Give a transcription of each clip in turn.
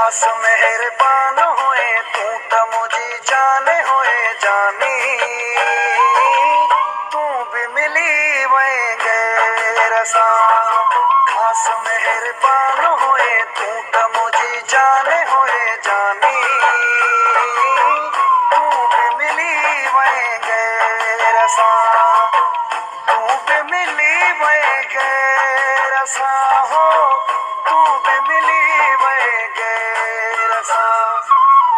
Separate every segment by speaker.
Speaker 1: खास मेहरबान होए तू त मुझी जाने होए जानी तू भी मिली वएंगे रसा खास मेहरबान होए तू त मुझी जाने होए जानी तू भी मिली वएंगे रसा तू भी मिली वएंगे रसा हो तू भी मिली वएंगे रसा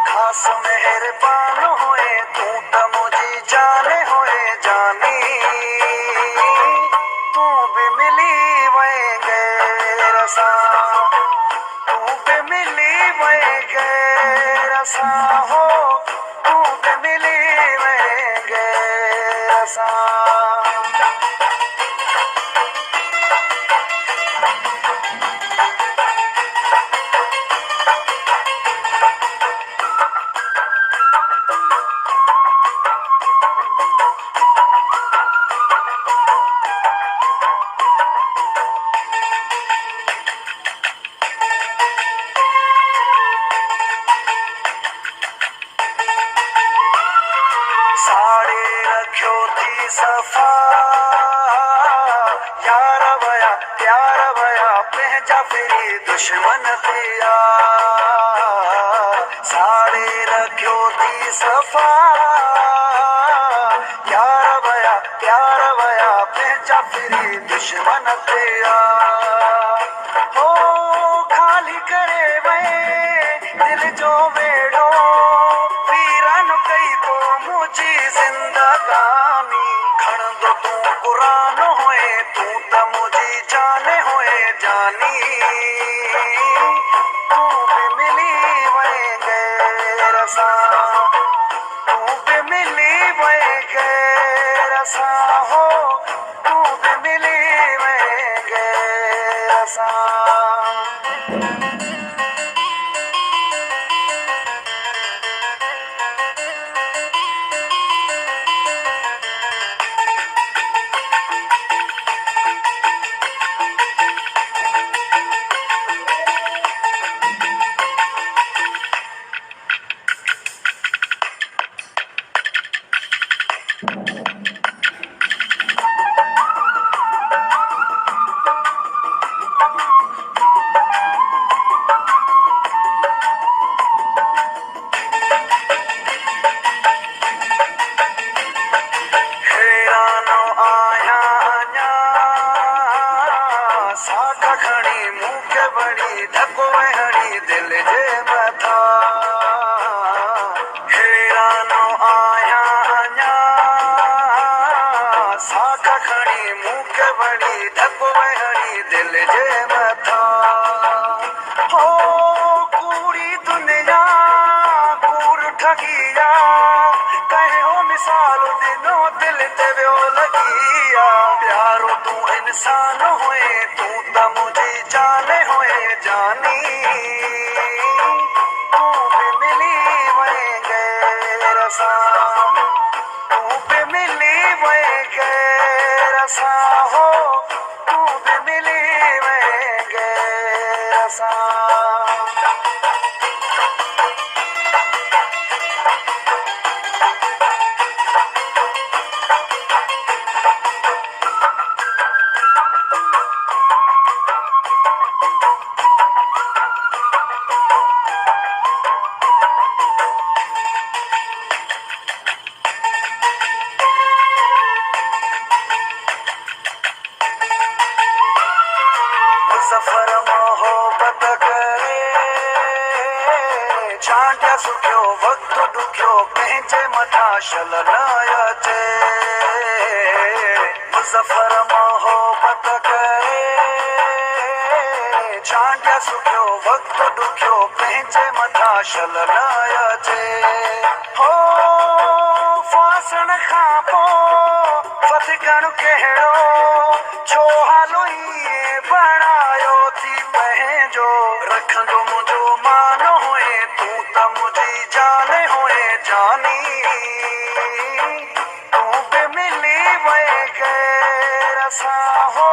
Speaker 1: खास मेहरबान होए तू त मुझी जाने होए जानी तू भी मिली वएंगे रसा तू भी मिली वएंगे रसा हो तू भी मिली वएंगे रसा साड़े रखियो थी सफा यार भया प्यार भया पहजा फिरी दुश्मन थिया साड़े रखियो थी सफा यार भया प्यार भया पहजा फिरी दुश्मन थिया हो खाली करे वे दिल जो वेड़ो वीरन कई तो मुझी जिंदगानी खण दो तू कुरान होए तू त मुझी जाने होए जानी तू भी मिली वएंगे रसा तू भी मिली वएंगे रसा हो तू भी मिली वएंगे रसा हेरानो आया आया साका खड़ी मुंह के बड़ी धको हड़ी दिल जे मथा हेरानो आया आया साका खड़ी मुंह के बड़ी धको हड़ी दिल जे मथा हो पूरी दुनिया पूर ठगिया कहे हो मिसाल दिनों दिल ते व्यो लगिया प्यारो तू इंसान होए तू त मुझे जाने होए जानी तू भी मिली वएंगे रसा तू भी मिली वएंगे रसा हो तू भी मिली वएंगे रसा मुज़फ़्फ़र मोहब्बत करे छांटिया सुखियो वक्त दुखियो पंहिंजे मथां शल न अचे मुज़फ़्फ़र मोहब्बत करे छांटिया सुखियो वक्त दुखियो पंहिंजे मथां शल न अचे हो फासण खां पोइ फतकण कहिड़ो छो हालो ईअं बणायो थी पंहिंजो रखंदो मुंहिंजो मान होए तू त मुझी जाने होए जानी तू भी मिली वएंगे रसा हो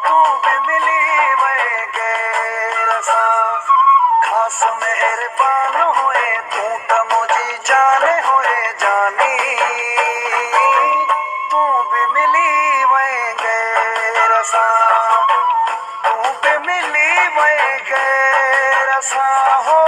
Speaker 1: तू भी मिली वएंगे रसा खास मेहरबान होए तू तो मुझी जाने होए जानी तू भी मिली वहीं गैर सा तू भी मिली वहीं गैर सा हो